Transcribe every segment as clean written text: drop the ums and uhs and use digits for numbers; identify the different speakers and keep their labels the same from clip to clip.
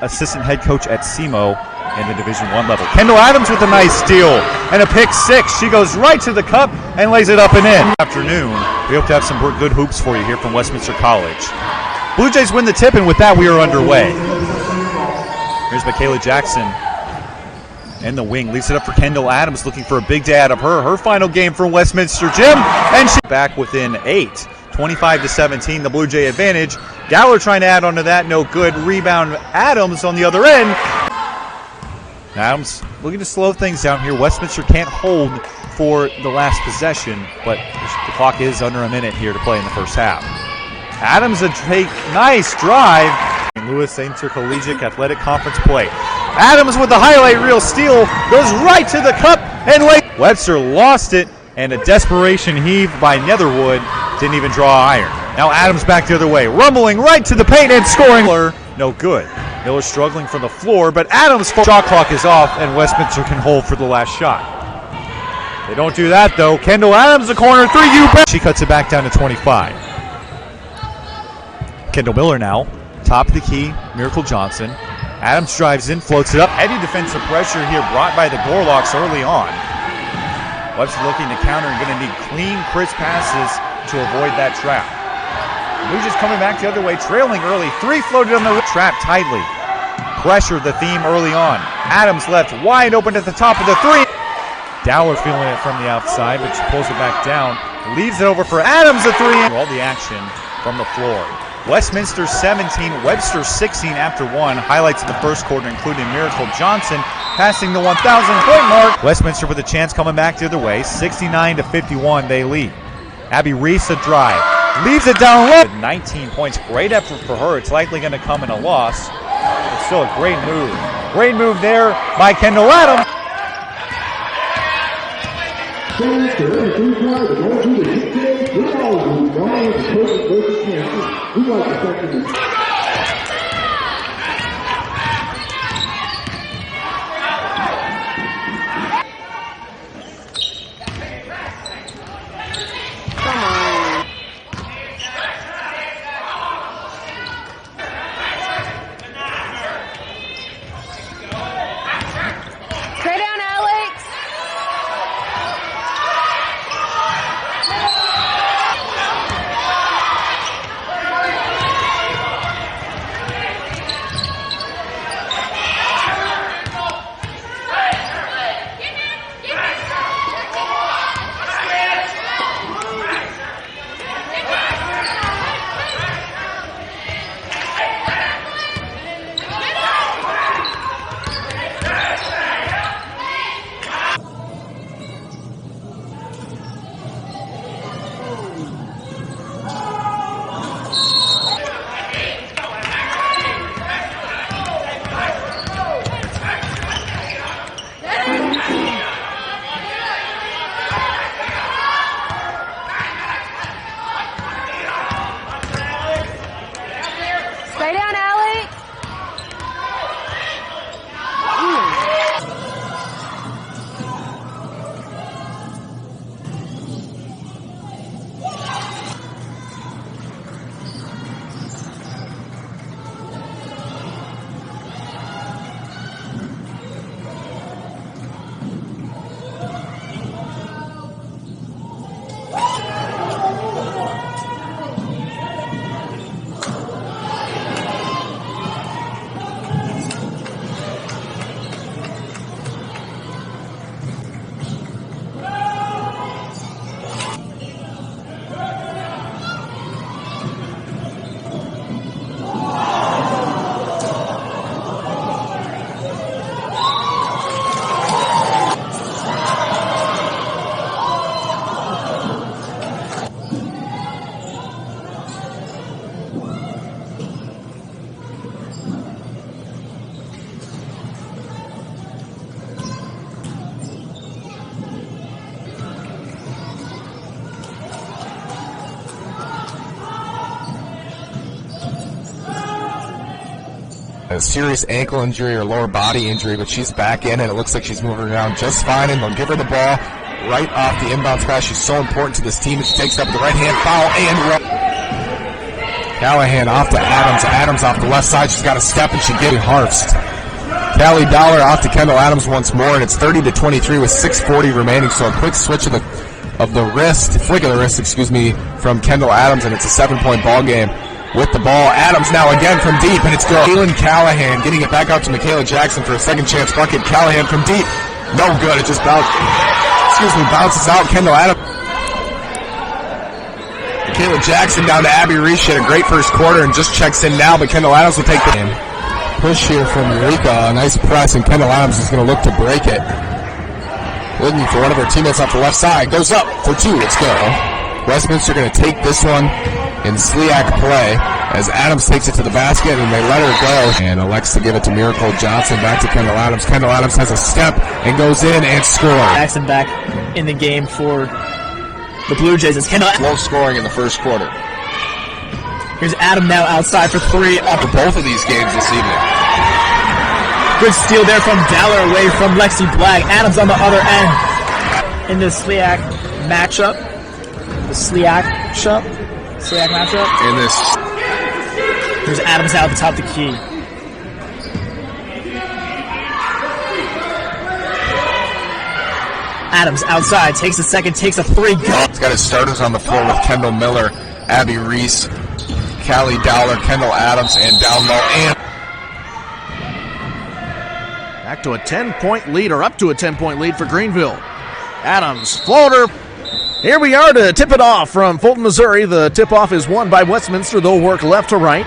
Speaker 1: assistant head coach at SEMO in the Division I level. Kendahl Adams with a nice steal and a pick six. She goes right to the cup and lays it up and in. Afternoon, we hope to have some good hoops for you here from Westminster College. Blue Jays win the tip, and with that, we are underway. Here's Michaela Jackson in the wing. Leaves it up for Kendahl Adams, looking for a big day out of her. Her final game from Westminster Gym, and she's back within 8. 25-17, the Blue Jay advantage. Gower trying to add on to that, no good. Rebound, Adams on the other end. Adams looking to slow things down here. Westminster can't hold for the last possession, but the clock is under a minute here to play in the first half. Adams a nice drive. Lewis Intercollegiate Athletic Conference play. Adams with the highlight reel steal, goes right to the cup and Webster lost it, and a desperation heave by Netherwood. Didn't even draw iron. Now Adams back the other way, rumbling right to the paint and scoring. No good. Miller struggling from the floor, but Adams' shot clock is off, and Westminster can hold for the last shot. They don't do that though. Kendahl Adams, the corner three. She cuts it back down to 25. Kendall Miller now, top of the key. Miracle Johnson. Adams drives in, floats it up. Heavy defensive pressure here brought by the Gorlocks early on. Webster looking to counter and going to need clean, crisp passes to avoid that trap. Blue Jays coming back the other way, trailing early. Three floated on the trap tightly. Pressure the theme early on. Adams left wide open at the top of the three. Dowler feeling it from the outside, but she pulls it back down. Leaves it over for Adams, a three. All the action from the floor. Westminster 17, Webster 16 after one. Highlights in the first quarter, including Miracle Johnson passing the 1,000-point mark. Westminster with a chance coming back the other way. 69-51, they lead. Abby Reese a drive. Leaves it down low. 19 points. Great effort for her. It's likely going to come in a loss. It's still a great move. Great move there by Kendahl Adams.
Speaker 2: Stay down, Alex.
Speaker 3: A serious ankle injury or lower body injury, but she's back in, and it looks like she's moving around just fine, and they'll give her the ball right off the inbounds pass. She's so important to this team. She takes up the right-hand foul and Callahan off to Adams. Adams off the left side. She's got a step and she gets harfed. Callie Dollar off to Kendahl Adams once more, and it's 30-23 with 6:40 remaining. So a quick switch of the flick of the wrist, from Kendahl Adams, and it's a 7-point ball game. With the ball, Adams now again from deep, and it's good. Kaylin Callahan getting it back out to Michaela Jackson for a second chance bucket. Callahan from deep, no good. It just bounces out. Kendahl Adams. Michaela Jackson down to Abby Reese. She had a great first quarter and just checks in now, but Kendahl Adams will take the game. Push here from Eureka, a nice press, and Kendahl Adams is going to look to break it. Looking for one of her teammates off the left side. Goes up for two. Let's go. Westminster going to take this one in SLIAC play as Adams takes it to the basket and they let her go. And elects to give it to Miracle Johnson. Back to Kendahl Adams. Kendahl Adams has a step and goes in and scores.
Speaker 4: Jackson back in the game for the Blue Jays. It's Kendahl.
Speaker 3: Low scoring in the first quarter.
Speaker 4: Here's Adam now outside for three.
Speaker 3: Up for both of these games this evening.
Speaker 4: Good steal there from Dowler away from Lexi Black. Adams on the other end. In the SLIAC matchup.
Speaker 3: In this.
Speaker 4: Here's Adams out at the top of the key. Adams outside, takes a second, takes a three.
Speaker 3: He's got his starters on the floor with Kendall Miller, Abby Reese, Callie Dowler, Kendahl Adams, and down low. And
Speaker 5: back to a 10-point lead, or up to a 10-point lead for Greenville. Adams, floater. Here we are to tip it off from Fulton, Missouri. The tip-off is won by Westminster. They'll work left to right.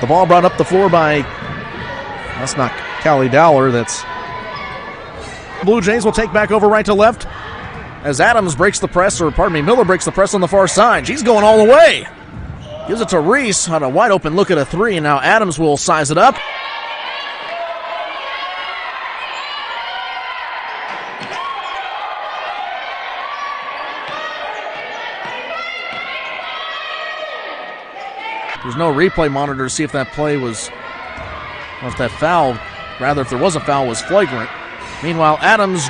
Speaker 5: The ball brought up the floor by, that's not Callie Dowler, that's Blue Jays will take back over right to left as Adams breaks the press, Miller breaks the press on the far side. She's going all the way. Gives it to Reese on a wide open look at a three, and now Adams will size it up. There's no replay monitor to see if that play was, or if that foul, rather if there was a foul, was flagrant. Meanwhile, Adams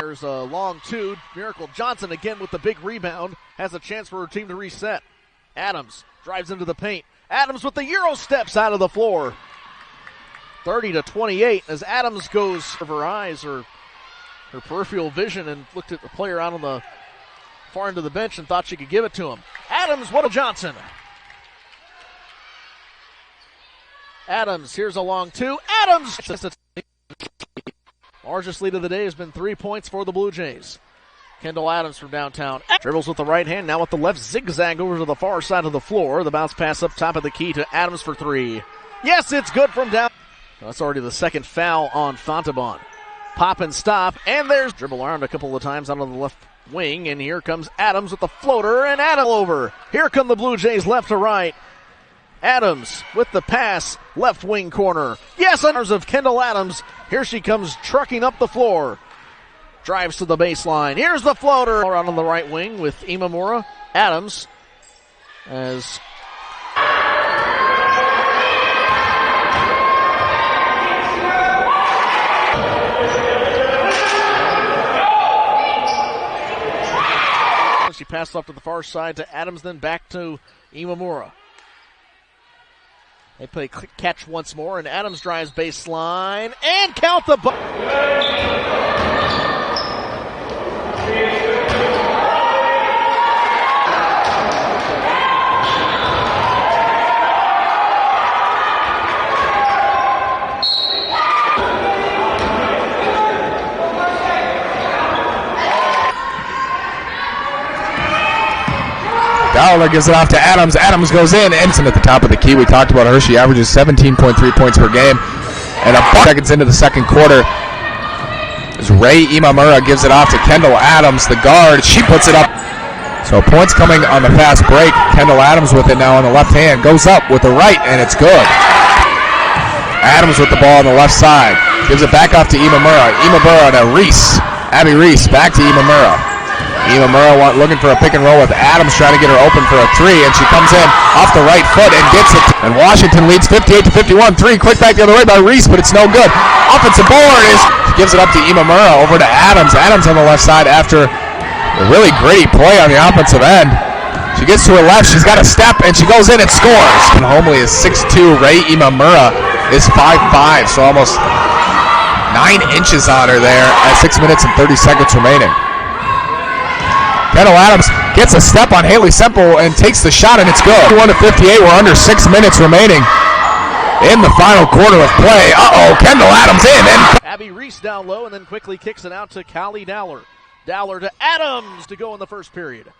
Speaker 5: There's a long two. Miracle Johnson again with the big rebound. Has a chance for her team to reset. Adams drives into the paint. Adams with the Euro steps out of the floor. 30-28 as Adams goes of her eyes or her peripheral vision and looked at the player out on the far end of the bench and thought she could give it to him. Adams, what a Johnson. Adams, here's a long two. Adams! Largest lead of the day has been 3 points for the Blue Jays. Kendahl Adams from downtown. Dribbles with the right hand, now with the left zigzag over to the far side of the floor. The bounce pass up top of the key to Adams for three. Yes, it's good from down. That's already the second foul on Fontaban. Pop and stop, and there's dribble around a couple of times out on the left wing, and here comes Adams with the floater, and Adams over. Here come the Blue Jays left to right. Adams with the pass, left wing corner. Yes, honors of Kendahl Adams. Here she comes trucking up the floor. Drives to the baseline. Here's the floater. Around on the right wing with Imamura. Adams as she passed off to the far side to Adams, then back to Imamura. They play catch once more, and Adams drives baseline and count the
Speaker 3: Dowler gives it off to Adams. Adams goes in. Ensign at the top of the key. We talked about her. She averages 17.3 points per game. And 4 seconds into the second quarter, as Ray Imamura gives it off to Kendahl Adams, the guard. She puts it up. So points coming on the fast break. Kendahl Adams with it now on the left hand. Goes up with the right, and it's good. Adams with the ball on the left side. Gives it back off to Imamura. Imamura to Reese. Abby Reese back to Imamura. Imamura looking for a pick and roll with Adams, trying to get her open for a three, and she comes in off the right foot and gets it. And Washington leads 58-51. Three quick back the other way by Reese, but it's no good. Offensive board is, she gives it up to Imamura over to Adams. Adams on the left side after a really gritty play on the offensive end. She gets to her left, she's got a step, and she goes in and scores. And Homely is 6'2". Ray Imamura is 5'5", so almost 9 inches on her there at 6 minutes and 30 seconds remaining. Kendahl Adams gets a step on Haley Semple and takes the shot, and it's good. 51-58. We're under 6 minutes remaining in the final quarter of play. Kendahl Adams in. And
Speaker 5: Abby Reese down low and then quickly kicks it out to Callie Dowler. Dowler to Adams to go in the first period.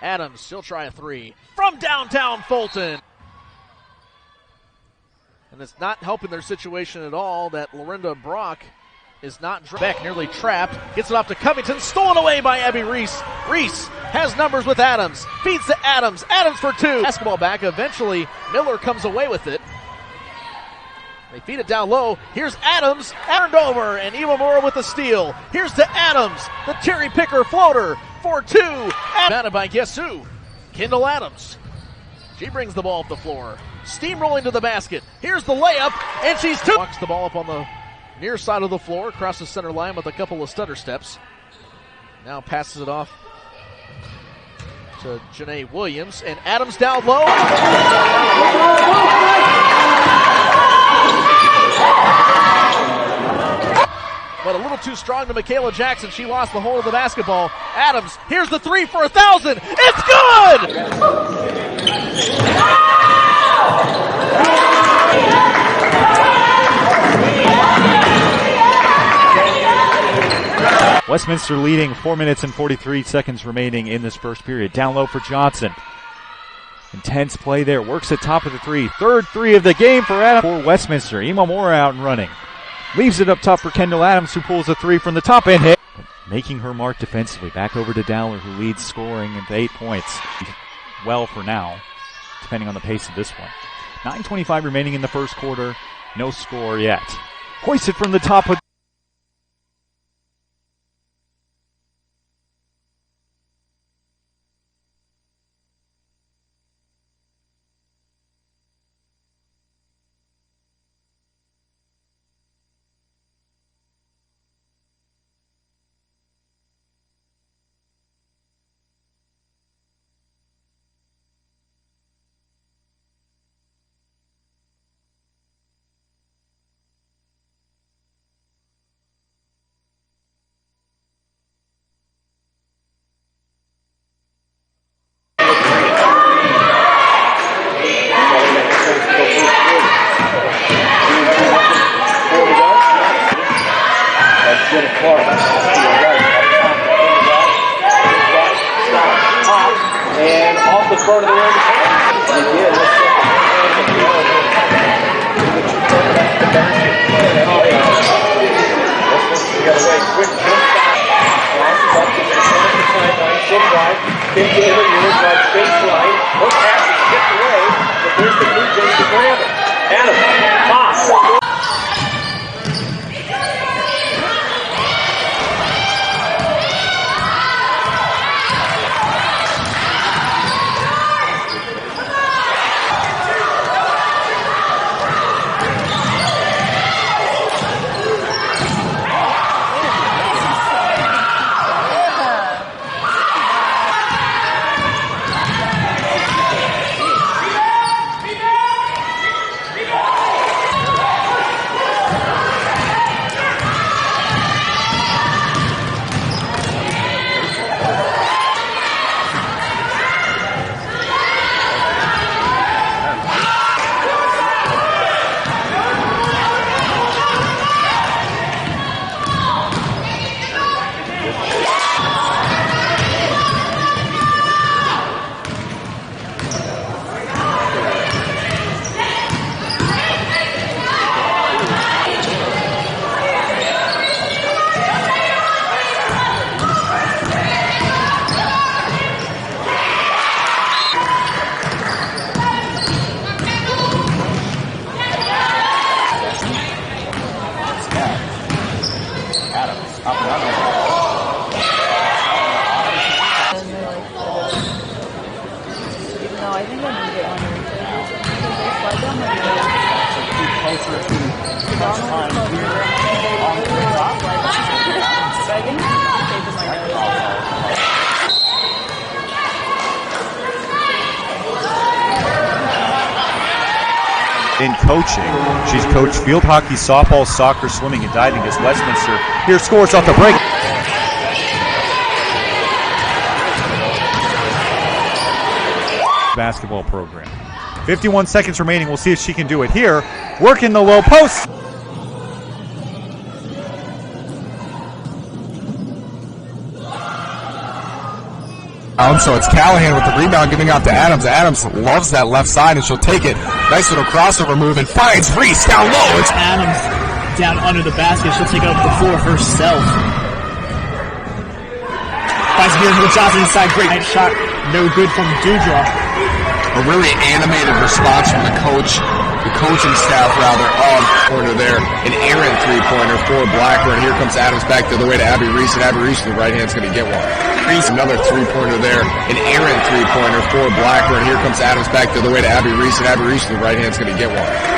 Speaker 5: Adams, she'll try a three from downtown Fulton. And it's not helping their situation at all that Lorinda Brock is not back, nearly trapped. Gets it off to Covington, stolen away by Abby Reese. Reese has numbers with Adams. Feeds to Adams. Adams for two. Basketball back. Eventually, Miller comes away with it. They feed it down low. Here's Adams. Turned over, and Imamura with the steal. Here's to Adams. The cherry picker floater for two. Batted by guess who? Kendahl Adams. She brings the ball up the floor. Steamrolling to the basket. Here's the layup, and she's two. Walks the ball up on the near side of the floor, across the center line with a couple of stutter steps. Now passes it off to Janae Williams, and Adams down low. But a little too strong to Michaela Jackson. She lost the hold of the basketball. Adams, here's the three for 1,000. It's good!
Speaker 1: Westminster leading, 4 minutes and 43 seconds remaining in this first period. Down low for Johnson. Intense play there. Works at top of the three. Third three of the game for Adams. For Westminster. Imamura out and running. Leaves it up top for Kendahl Adams, who pulls a three from the top and hit. Making her mark defensively. Back over to Dowler, who leads scoring at 8 points. Well for now, depending on the pace of this one. 9:25 remaining in the first quarter. No score yet. Hoisted from the top of
Speaker 6: And off the front of the rim. Again, we got a way quick jump shot. Up to the sideline, still drive. Into the unit, drive baseline. One pass is tipped away, but there's the blue jays to grab it. Adams, toss.
Speaker 2: I think I need it on
Speaker 1: In coaching, she's coached field hockey, softball, soccer, swimming, and diving as Westminster. Here scores off the break. Basketball program. 51 seconds remaining. We'll see if she can do it here. Working the low post.
Speaker 3: So it's Callahan with the rebound giving out to Adams. Adams loves that left side and she'll take it. Nice little crossover move and finds Reese down low. It's
Speaker 4: Adams down under the basket. She'll take it up the floor herself. Finds Miracle Johnson inside. Great shot. No good from Dewdrop.
Speaker 3: a really animated response from the coaching staff rather, on corner there. An errant three-pointer for Blackburn. Here comes Adams back the other way to Abby Reese, and Abby Reese to the right hand's going to get one. Reese, another three-pointer there. An errant three-pointer for Blackburn. Here comes Adams back the other way to Abby Reese, and Abby Reese to the right hand's going to get one.